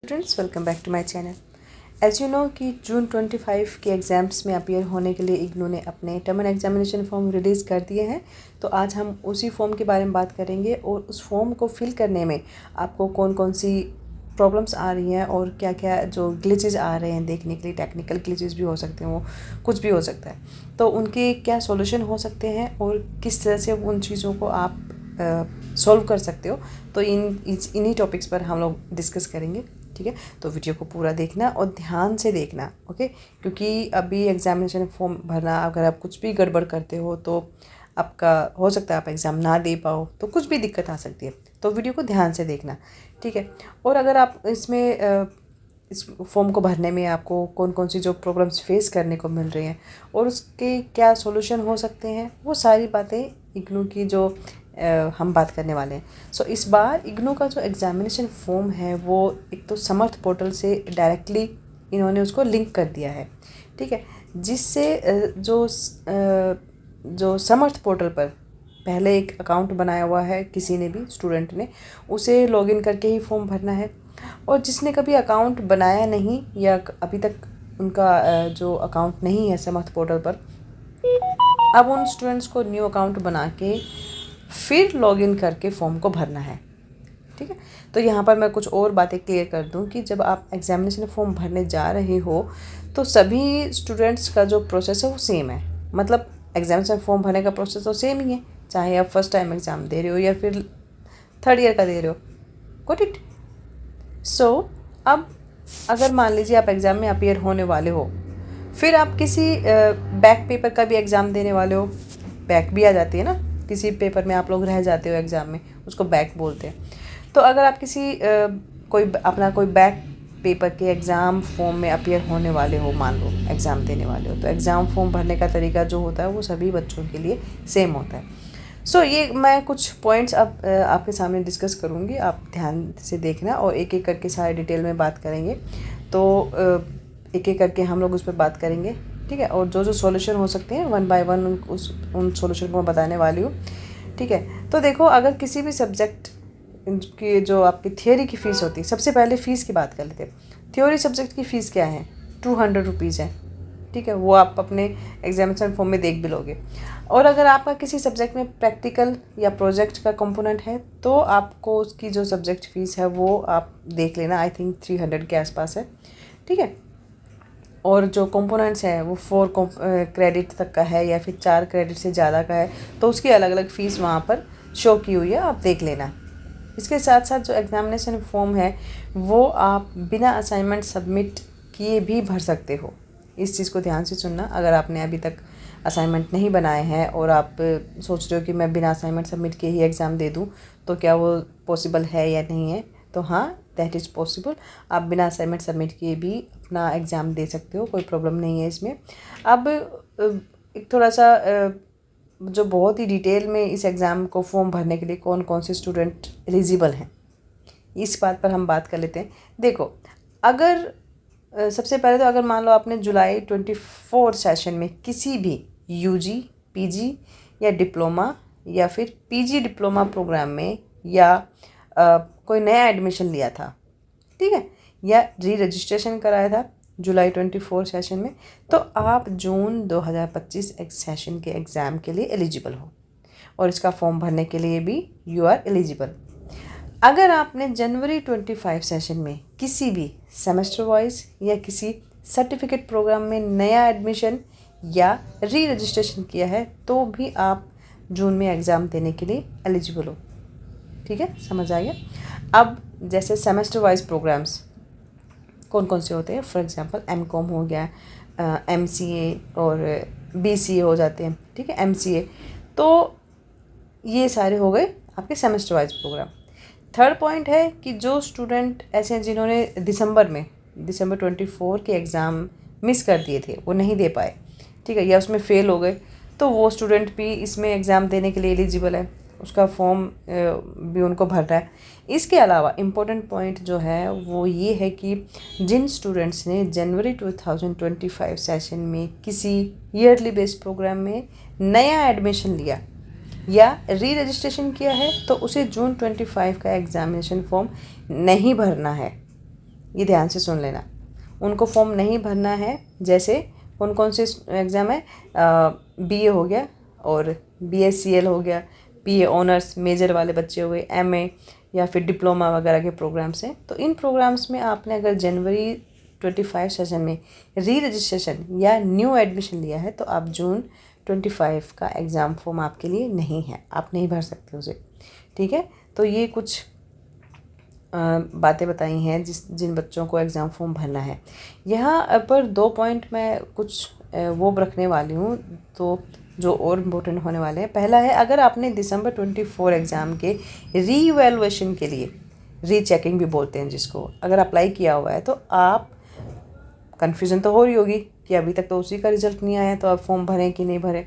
Students, welcome back to my channel. As you know कि June 25 के exams में appear होने के लिए इग्नू ने अपने term and examination form release कर दिए हैं। तो आज हम उसी फॉर्म के बारे में बात करेंगे और उस फॉर्म को फिल करने में आपको कौन कौन सी प्रॉब्लम्स आ रही हैं और क्या क्या जो ग्लिचेस आ रहे हैं देखने के लिए। टेक्निकल ग्लिचेस भी हो सकते हैं, वो कुछ भी हो सकता है, तो उनके क्या सॉल्यूशन हो सकते हैं और किस तरह से उन चीज़ों को आप सॉल्व कर सकते हो। तो इन्हीं टॉपिक्स पर हम लोग डिस्कस करेंगे, ठीक है। तो वीडियो को पूरा देखना और ध्यान से देखना, ओके। क्योंकि अभी एग्जामिनेशन फॉर्म भरना, अगर आप कुछ भी गड़बड़ करते हो तो आपका हो सकता है आप एग्ज़ाम ना दे पाओ, तो कुछ भी दिक्कत आ सकती है। तो वीडियो को ध्यान से देखना, ठीक है। और अगर आप इस फॉर्म को भरने में आपको कौन कौन सी जो प्रॉब्लम्स फेस करने को मिल रही हैं और उसके क्या सॉल्यूशन हो सकते हैं, वो सारी बातें इग्नू की जो हम बात करने वाले हैं। सो इस बार इग्नू का जो एग्ज़ामिनेशन फॉर्म है वो एक तो समर्थ पोर्टल से डायरेक्टली इन्होंने उसको लिंक कर दिया है, ठीक है। जिससे जो समर्थ पोर्टल पर पहले एक अकाउंट बनाया हुआ है किसी ने भी, स्टूडेंट ने, उसे लॉगिन करके ही फॉर्म भरना है। और जिसने कभी अकाउंट बनाया नहीं या अभी तक उनका जो अकाउंट नहीं है समर्थ पोर्टल पर, अब उन स्टूडेंट्स को न्यू अकाउंट बना के फिर लॉगिन करके फॉर्म को भरना है, ठीक है। तो यहाँ पर मैं कुछ और बातें क्लियर कर दूँ कि जब आप एग्जामिनेशन फॉर्म भरने जा रहे हो तो सभी स्टूडेंट्स का जो प्रोसेस है वो सेम है। मतलब एग्जामिनेशन फॉर्म भरने का प्रोसेस तो सेम ही है, चाहे आप फर्स्ट टाइम एग्ज़ाम दे रहे हो या फिर थर्ड ईयर का दे रहे हो। Got it. सो अब अगर मान लीजिए आप एग्ज़ाम में अपीयर होने वाले हो, फिर आप किसी बैक पेपर का भी एग्ज़ाम देने वाले हो। बैक भी आ जाती है ना, किसी पेपर में आप लोग रह जाते हो एग्ज़ाम में, उसको बैक बोलते हैं। तो अगर आप किसी कोई बैक पेपर के एग्ज़ाम फॉर्म में अपीयर होने वाले हो, मान लो एग्ज़ाम देने वाले हो, तो एग्ज़ाम फॉर्म भरने का तरीका जो होता है वो सभी बच्चों के लिए सेम होता है। सो ये मैं कुछ पॉइंट्स अब आपके सामने डिस्कस करूँगी, आप ध्यान से देखना और एक एक करके सारे डिटेल में बात करेंगे। तो एक एक करके हम लोग उस पर बात करेंगे, ठीक है। और जो जो सॉल्यूशन हो सकते हैं वन बाय वन उन सॉल्यूशन को मैं बताने वाली हूँ, ठीक है। तो देखो, अगर किसी भी सब्जेक्ट की जो आपकी थियोरी की फ़ीस होती है, सबसे पहले फ़ीस की बात कर लेते हैं। थ्योरी सब्जेक्ट की फ़ीस क्या है? 200 रुपीज़ है, ठीक है। वो आप अपने एग्जामिनेशन फॉर्म में देख भी लोगे। और अगर आपका किसी सब्जेक्ट में प्रैक्टिकल या प्रोजेक्ट का कंपोनेंट है तो आपको उसकी जो सब्जेक्ट फ़ीस है वो आप देख लेना, आई थिंक 300 के आसपास है, ठीक है। और जो कंपोनेंट्स हैं वो 4 क्रेडिट तक का है या फिर 4 क्रेडिट से ज़्यादा का है, तो उसकी अलग अलग फ़ीस वहाँ पर शो की हुई है, आप देख लेना। इसके साथ साथ जो एग्ज़ामिनेशन फॉर्म है वो आप बिना असाइनमेंट सबमिट किए भी भर सकते हो। इस चीज़ को ध्यान से सुनना। अगर आपने अभी तक असाइनमेंट नहीं बनाए हैं और आप सोच रहे हो कि मैं बिना असाइनमेंट सबमिट किए ही एग्ज़ाम दे दूँ, तो क्या वो पॉसिबल है या नहीं है, तो हाँ, दैट इज़ पॉसिबल। आप बिना असाइनमेंट सबमिट किए भी अपना एग्ज़ाम दे सकते हो, कोई प्रॉब्लम नहीं है इसमें। अब एक थोड़ा सा जो बहुत ही डिटेल में इस एग्ज़ाम को फॉर्म भरने के लिए कौन कौन से स्टूडेंट एलिजिबल हैं, इस बात पर हम बात कर लेते हैं। देखो, अगर सबसे पहले तो अगर मान लो आपने जुलाई 24 सेशन में किसी भी यूजी, पीजी या डिप्लोमा या फिर पीजी डिप्लोमा प्रोग्राम में या कोई नया एडमिशन लिया था, ठीक है, या री रजिस्ट्रेशन कराया था जुलाई 24 सेशन में, तो आप जून 2025 सेशन के एग्ज़ाम के लिए एलिजिबल हो और इसका फॉर्म भरने के लिए भी यू आर एलिजिबल। अगर आपने जनवरी 25 सेशन में किसी भी सेमेस्टर वाइज या किसी सर्टिफिकेट प्रोग्राम में नया एडमिशन या री रजिस्ट्रेशन किया है तो भी आप जून में एग्ज़ाम देने के लिए एलिजिबल हो, ठीक है। समझ आ गया। अब जैसे सेमेस्टर वाइज प्रोग्राम्स कौन कौन से होते हैं, फॉर एग्जांपल एमकॉम हो गया, एमसीए और बीसीए हो जाते हैं, ठीक है, एमसीए, तो ये सारे हो गए आपके semester wise program. Third point है कि जो स्टूडेंट ऐसे हैं जिन्होंने दिसंबर 24 के एग्ज़ाम मिस कर दिए थे, वो नहीं दे पाए, ठीक है, या उसमें फ़ेल हो गए, तो वो स्टूडेंट भी इसमें एग्ज़ाम देने के लिए एलिजिबल है, उसका फॉर्म भी उनको भरना है। इसके अलावा इम्पोर्टेंट पॉइंट जो है वो ये है कि जिन स्टूडेंट्स ने जनवरी 2025 सेशन में किसी ईयरली बेस्ड प्रोग्राम में नया एडमिशन लिया या री रजिस्ट्रेशन किया है तो उसे जून 25 का एग्ज़ामिनेशन फॉर्म नहीं भरना है, ये ध्यान से सुन लेना। उनको फॉर्म नहीं भरना है। जैसे कौन कौन से एग्ज़ाम है, बीए हो गया और बीएससीएल हो गया, बीए ऑनर्स मेजर वाले बच्चे हो गए, एमए या फिर डिप्लोमा वगैरह के प्रोग्राम्स हैं। तो इन प्रोग्राम्स में आपने अगर जनवरी 25 सेशन में री रजिस्ट्रेशन या न्यू एडमिशन लिया है तो आप जून 25 का एग्ज़ाम फॉर्म आपके लिए नहीं है, आप नहीं भर सकते उसे। ठीक है, तो ये कुछ बातें बताई हैं जिन बच्चों को एग्ज़ाम फॉर्म भरना है। यहाँ पर 2 पॉइंट मैं कुछ वो रखने वाली हूँ तो जो और इम्पोर्टेंट होने वाले हैं। पहला है, अगर आपने दिसंबर 24 एग्ज़ाम के रीवैल्यूएशन के लिए, रीचेकिंग भी बोलते हैं जिसको, अगर अप्लाई किया हुआ है तो आप कन्फ्यूज़न तो हो रही होगी कि अभी तक तो उसी का रिज़ल्ट नहीं आया तो आप फॉर्म भरें कि नहीं भरें।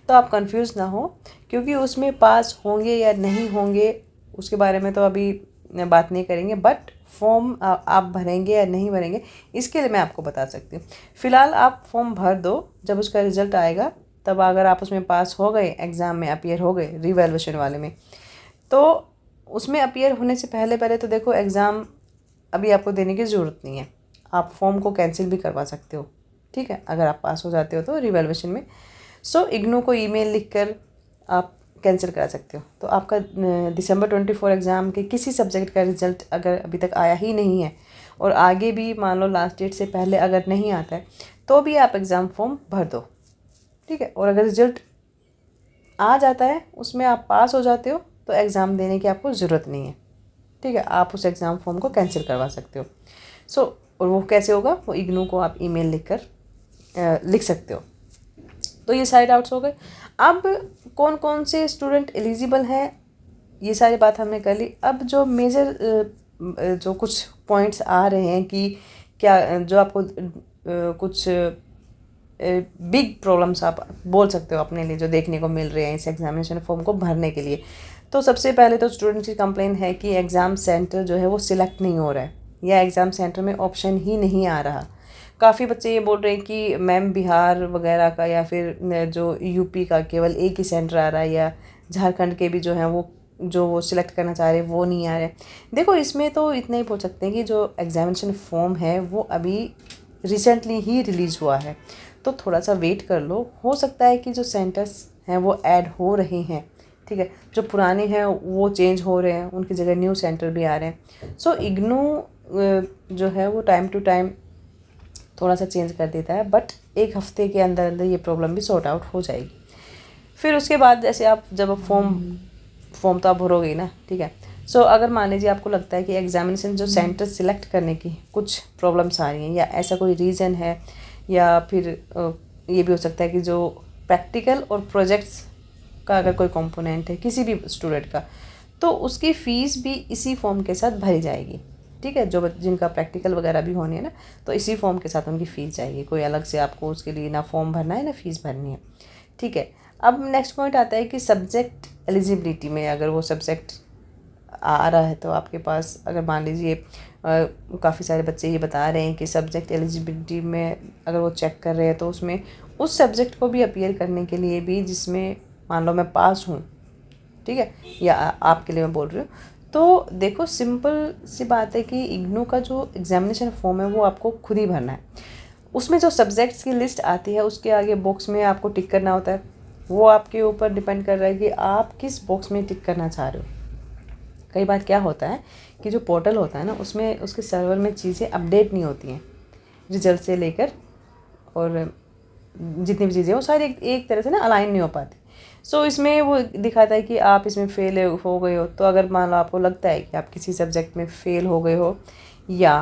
तो आप कंफ्यूज ना हो, क्योंकि उसमें पास होंगे या नहीं होंगे उसके बारे में तो अभी बात नहीं करेंगे, बट फॉर्म आप भरेंगे या नहीं भरेंगे इसके लिए मैं आपको बता सकती हूँ। फ़िलहाल आप फॉर्म भर दो, जब उसका रिज़ल्ट आएगा तब अगर आप उसमें पास हो गए, एग्ज़ाम में अपीयर हो गए रिवैल्यूएशन वाले में, तो उसमें अपीयर होने से पहले तो देखो एग्ज़ाम अभी आपको देने की ज़रूरत नहीं है, आप फॉर्म को कैंसिल भी करवा सकते हो। ठीक है, अगर आप पास हो जाते हो तो रिवैल्यूएशन में। सो इग्नू को ईमेल लिखकर आप कैंसिल करा सकते हो। तो आपका दिसंबर 24 एग्ज़ाम के किसी सब्जेक्ट का रिज़ल्ट अगर अभी तक आया ही नहीं है और आगे भी मान लो लास्ट डेट से पहले अगर नहीं आता है तो भी आप एग्ज़ाम फॉर्म भर दो। ठीक है, और अगर रिज़ल्ट आ जाता है उसमें आप पास हो जाते हो तो एग्ज़ाम देने की आपको ज़रूरत नहीं है। ठीक है, आप उस एग्ज़ाम फॉर्म को कैंसिल करवा सकते हो। और वो कैसे होगा, वो इग्नू को आप ईमेल लिख सकते हो। तो ये सारे डाउट्स हो गए। अब कौन कौन से स्टूडेंट एलिजिबल हैं ये सारी बात हमने कर ली। अब जो मेजर जो कुछ पॉइंट्स आ रहे हैं कि क्या जो आपको कुछ बिग प्रॉब्लम्स आप बोल सकते हो अपने लिए जो देखने को मिल रहे हैं इस एग्जामिनेशन फॉर्म को भरने के लिए। तो सबसे पहले तो स्टूडेंट्स की कंप्लेन है कि एग्ज़ाम सेंटर जो है वो सिलेक्ट नहीं हो रहा है या एग्ज़ाम सेंटर में ऑप्शन ही नहीं आ रहा। काफ़ी बच्चे ये बोल रहे हैं कि मैम बिहार वगैरह का या फिर जो यूपी का केवल एक ही सेंटर आ रहा है, या झारखंड के भी जो हैं वो सिलेक्ट करना चाह रहे हैं वो नहीं आ रहे। देखो इसमें तो इतना ही बोल सकते हैं कि जो एग्ज़ामिनेशन फॉर्म है वो अभी रिसेंटली ही रिलीज़ हुआ है, तो थोड़ा सा वेट कर लो। हो सकता है कि जो सेंटर्स हैं वो ऐड हो रहे हैं। ठीक है, जो पुराने हैं वो चेंज हो रहे हैं, उनकी जगह न्यू सेंटर भी आ रहे हैं। सो इग्नू जो है वो टाइम टू टाइम थोड़ा सा चेंज कर देता है, बट एक हफ्ते के अंदर अंदर ये प्रॉब्लम भी सॉर्ट आउट हो जाएगी। फिर उसके बाद जैसे आप जब फॉर्म तो आप भरोगे ही ना। ठीक है, सो अगर मान लीजिए आपको लगता है कि एग्जामिनेशन जो सेंटर सिलेक्ट करने की कुछ प्रॉब्लम्स आ रही हैं या ऐसा कोई रीज़न है, या फिर ये भी हो सकता है कि जो प्रैक्टिकल और प्रोजेक्ट्स का अगर कोई कंपोनेंट है किसी भी स्टूडेंट का, तो उसकी फ़ीस भी इसी फॉर्म के साथ भरी जाएगी। ठीक है, जो जिनका प्रैक्टिकल वगैरह भी होनी है ना, तो इसी फॉर्म के साथ उनकी फ़ीस जाएगी। कोई अलग से आपको उसके लिए ना फॉर्म भरना है ना फ़ीस भरनी है। ठीक है, अब नेक्स्ट पॉइंट आता है कि सब्जेक्ट एलिजिबिलिटी में अगर वो सब्जेक्ट आ रहा है तो आपके पास, अगर मान लीजिए काफ़ी सारे बच्चे ये बता रहे हैं कि सब्जेक्ट एलिजिबिलिटी में अगर वो चेक कर रहे हैं तो उसमें उस सब्जेक्ट को भी अपीयर करने के लिए भी जिसमें मान लो मैं पास हूँ, ठीक है, या आपके लिए मैं बोल रही हूँ, तो देखो सिंपल सी बात है कि इग्नू का जो एग्जामिनेशन फॉर्म है वो आपको खुद ही भरना है। उसमें जो सब्जेक्ट्स की लिस्ट आती है उसके आगे बॉक्स में आपको टिक करना होता है। वो आपके ऊपर डिपेंड कर रहा है कि आप किस बॉक्स में टिक करना चाह रहे हो। कई बार क्या होता है कि जो पोर्टल होता है ना उसमें उसके सर्वर में चीज़ें अपडेट नहीं होती हैं, रिजल्ट से लेकर और जितनी भी चीज़ें वो सारी एक तरह से ना अलाइन नहीं हो पाती। सो इसमें वो दिखाता है कि आप इसमें फ़ेल हो गए हो। तो अगर मान लो आपको लगता है कि आप किसी सब्जेक्ट में फ़ेल हो गए हो या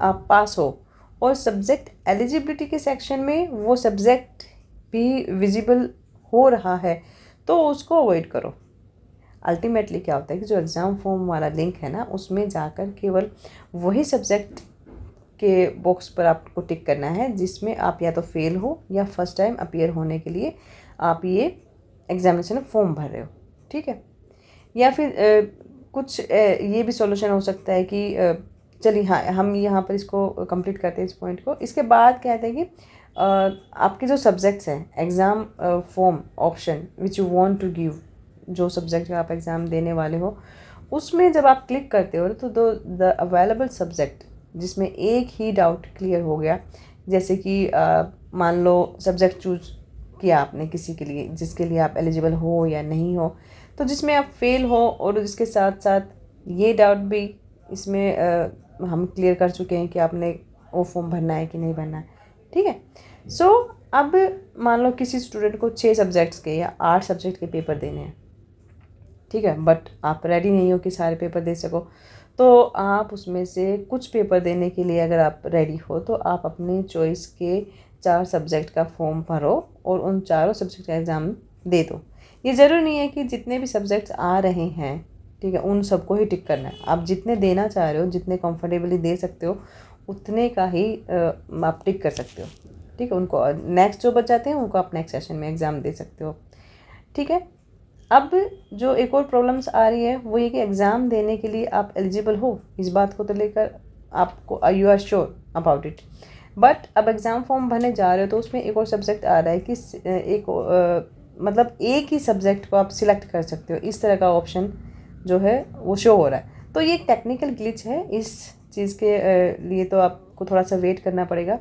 आप पास हो और सब्जेक्ट एलिजिबिलिटी के सेक्शन में वो सब्जेक्ट भी विजिबल हो रहा है तो उसको अवॉइड करो। अल्टीमेटली क्या होता है कि जो एग्ज़ाम फॉर्म वाला लिंक है ना उसमें जाकर केवल वही सब्जेक्ट के बॉक्स पर आपको टिक करना है जिसमें आप या तो फेल हो या फर्स्ट टाइम अपीयर होने के लिए आप ये एग्जामिनेशन फॉर्म भर रहे हो। ठीक है, या फिर कुछ ये भी सॉल्यूशन हो सकता है कि चलिए हाँ हम यहाँ पर इसको कंप्लीट करते हैं इस पॉइंट को। इसके बाद कहते हैं कि आपके जो सब्जेक्ट्स हैं exam form option which you want to give, जो सब्जेक्ट का आप एग्ज़ाम देने वाले हो उसमें जब आप क्लिक करते हो तो द अवेलेबल सब्जेक्ट जिसमें एक ही डाउट क्लियर हो गया, जैसे कि मान लो सब्जेक्ट चूज किया आपने किसी के लिए जिसके लिए आप एलिजिबल हो या नहीं हो, तो जिसमें आप फेल हो और जिसके साथ साथ ये डाउट भी इसमें हम क्लियर कर चुके हैं कि आपने वो फॉर्म भरना है कि नहीं भरना है। ठीक है। सो अब मान लो किसी स्टूडेंट को 6 सब्जेक्ट्स के या 8 सब्जेक्ट के पेपर देने हैं, ठीक है, बट आप रेडी नहीं हो कि सारे पेपर दे सको, तो आप उसमें से कुछ पेपर देने के लिए अगर आप रेडी हो तो आप अपनी चॉइस के 4 सब्जेक्ट का फॉर्म भरो और उन चारों सब्जेक्ट का एग्ज़ाम दे दो। ये ज़रूरी नहीं है कि जितने भी सब्जेक्ट्स आ रहे हैं, ठीक है, उन सबको ही टिक करना है। आप जितने देना चाह रहे हो, जितने कंफर्टेबली दे सकते हो, उतने का ही आप टिक कर सकते हो। ठीक है, उनको नेक्स्ट जो बच जाते हैं उनको आप नेक्स्ट सेशन में एग्ज़ाम दे सकते हो। ठीक है। अब जो एक और प्रॉब्लम्स आ रही है वो ये कि एग्ज़ाम देने के लिए आप एलिजिबल हो, इस बात को तो लेकर आपको you are sure about it, but अब एग्ज़ाम फॉर्म भरने जा रहे हो तो उसमें एक और सब्जेक्ट आ रहा है कि मतलब एक ही सब्जेक्ट को आप सिलेक्ट कर सकते हो, इस तरह का ऑप्शन जो है वो शो हो रहा है। तो ये एक टेक्निकल ग्लिच है, इस चीज़ के लिए तो आपको थोड़ा सा वेट करना पड़ेगा,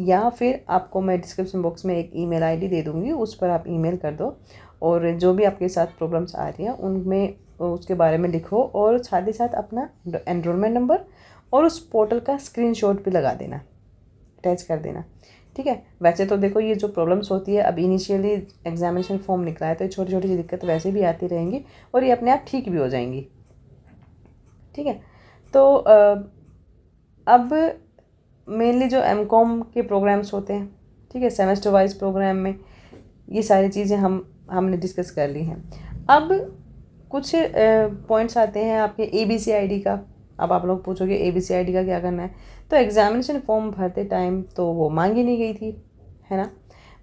या फिर आपको मैं डिस्क्रिप्शन बॉक्स में एक ईमेल आईडी दे दूँगी, उस पर आप ईमेल कर दो और जो भी आपके साथ प्रॉब्लम्स आ रही हैं उनमें उसके बारे में लिखो और साथ ही साथ अपना एनरोलमेंट नंबर और उस पोर्टल का स्क्रीनशॉट भी लगा देना, अटैच कर देना। ठीक है। वैसे तो देखो ये जो प्रॉब्लम्स होती है, अब इनिशियली एग्जामिनेशन फॉर्म निकला है तो छोटी छोटी सी दिक्कत वैसे भी आती रहेंगी और ये अपने आप ठीक भी हो जाएंगी। ठीक है। तो अब मेनली जो एमकॉम के प्रोग्राम्स होते हैं, ठीक है, सेमेस्टर वाइज प्रोग्राम में ये सारी चीज़ें हमने डिस्कस कर ली हैं। अब कुछ पॉइंट्स आते हैं आपके ABCID का। अब आप लोग पूछोगे ABCID का क्या करना है, तो एग्ज़ामिनेशन फॉर्म भरते टाइम तो वो मांगी नहीं गई थी, है ना।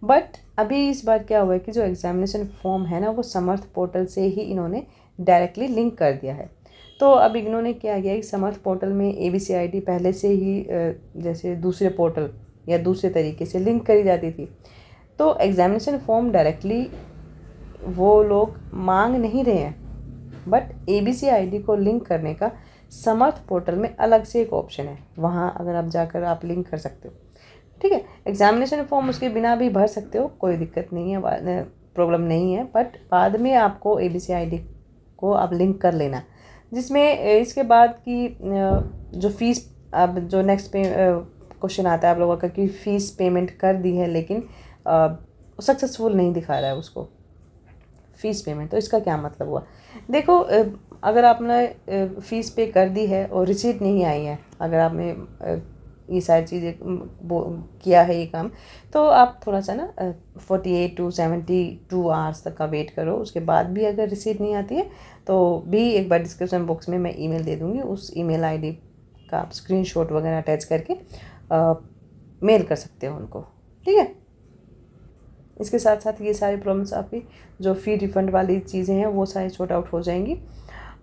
बट अभी इस बार क्या हुआ है कि जो एग्ज़ामिनेशन फॉर्म है ना वो समर्थ पोर्टल से ही इन्होंने डायरेक्टली लिंक कर दिया है। तो अब इन्होंने क्या किया कि समर्थ पोर्टल में ABCID पहले से ही जैसे दूसरे पोर्टल या दूसरे तरीके से लिंक करी जाती थी, तो एग्ज़ामिनेशन फॉर्म डायरेक्टली वो लोग मांग नहीं रहे हैं, बट ABCID को लिंक करने का समर्थ पोर्टल में अलग से एक ऑप्शन है, वहाँ अगर आप जाकर आप लिंक कर सकते हो। ठीक है। एग्ज़ामिनेशन फॉर्म उसके बिना भी भर सकते हो, कोई दिक्कत नहीं है, प्रॉब्लम नहीं है, बट बाद में आपको ABCID को आप लिंक कर लेना, जिसमें इसके बाद की जो फीस, अब जो नेक्स्ट पे क्वेश्चन आता है आप लोगों का कि फ़ीस पेमेंट कर दी है लेकिन सक्सेसफुल नहीं दिखा रहा है उसको फ़ीस पेमेंट, तो इसका क्या मतलब हुआ। देखो अगर आपने फ़ीस पे कर दी है और रिसीट नहीं आई है, अगर आपने ये सारी चीज़ें किया है ये काम, तो आप थोड़ा सा ना 48 to 72 आवर्स तक का वेट करो। उसके बाद भी अगर रिसीट नहीं आती है तो भी एक बार डिस्क्रिप्शन बॉक्स में मैं ईमेल दे दूँगी, उस ईमेल आईडी का आप स्क्रीनशॉट वगैरह अटैच करके मेल कर सकते हो उनको। ठीक है। इसके साथ साथ ये सारी प्रॉब्लम्स आपकी जो फ़ी रिफ़ंड वाली चीज़ें हैं वो सारी सॉर्ट आउट हो जाएंगी।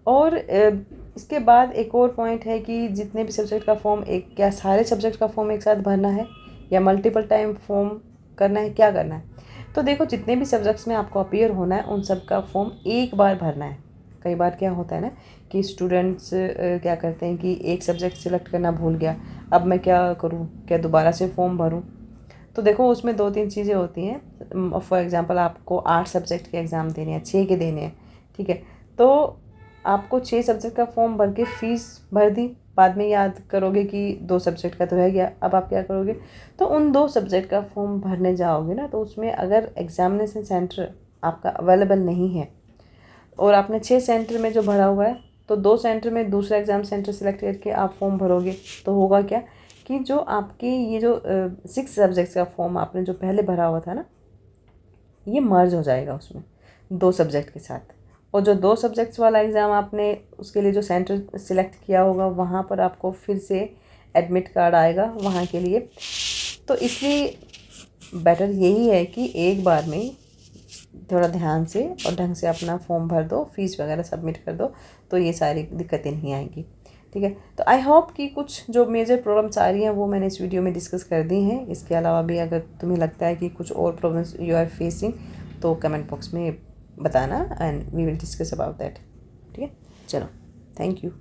और इसके बाद एक और पॉइंट है कि जितने भी सब्जेक्ट का फॉर्म क्या सारे सब्जेक्ट का फॉर्म एक साथ भरना है या मल्टीपल टाइम फॉर्म करना है, क्या करना है। तो देखो जितने भी सब्जेक्ट्स में आपको अपीयर होना है उन सब का फॉर्म एक बार भरना है। कई बार क्या होता है ना कि स्टूडेंट्स क्या करते हैं कि एक सब्जेक्ट सिलेक्ट करना भूल गया, अब मैं क्या करूँ, क्या दोबारा से फॉर्म भरूँ। तो देखो उसमें 2-3 चीज़ें होती हैं। फॉर एग्ज़ाम्पल आपको 8 सब्जेक्ट के एग्ज़ाम देने हैं, 6 के देने हैं, ठीक है, तो आपको 6 सब्जेक्ट का फॉर्म भर के फ़ीस भर दी, बाद में याद करोगे कि 2 सब्जेक्ट का तो रह गया, अब आप क्या करोगे, तो उन 2 सब्जेक्ट का फॉर्म भरने जाओगे ना, तो उसमें अगर एग्ज़ामिनेशन सेंटर आपका अवेलेबल नहीं है और आपने 6 सेंटर में जो भरा हुआ है, तो 2 सेंटर में दूसरा एग्ज़ाम सेंटर सेलेक्ट करके आप फॉर्म भरोगे, तो होगा क्या कि जो आपकी ये जो 6 सब्जेक्ट्स का फॉर्म आपने जो पहले भरा हुआ था ना, ये मर्ज हो जाएगा उसमें 2 सब्जेक्ट के साथ। और जो 2 सब्जेक्ट्स वाला एग्ज़ाम आपने उसके लिए जो सेंटर सिलेक्ट किया होगा वहाँ पर आपको फिर से एडमिट कार्ड आएगा वहाँ के लिए। तो इसलिए बेटर यही है कि एक बार में थोड़ा ध्यान से और ढंग से अपना फॉर्म भर दो, फीस वगैरह सबमिट कर दो, तो ये सारी दिक्कतें नहीं आएंगी। ठीक है। तो आई होप कि कुछ जो मेजर प्रॉब्लम्स आ रही हैं वो मैंने इस वीडियो में डिस्कस कर दी हैं। इसके अलावा भी अगर तुम्हें लगता है कि कुछ और प्रॉब्लम्स यू आर फेसिंग तो कमेंट बॉक्स में बताना and we will discuss about that. ठीक है, चलो। Thank you.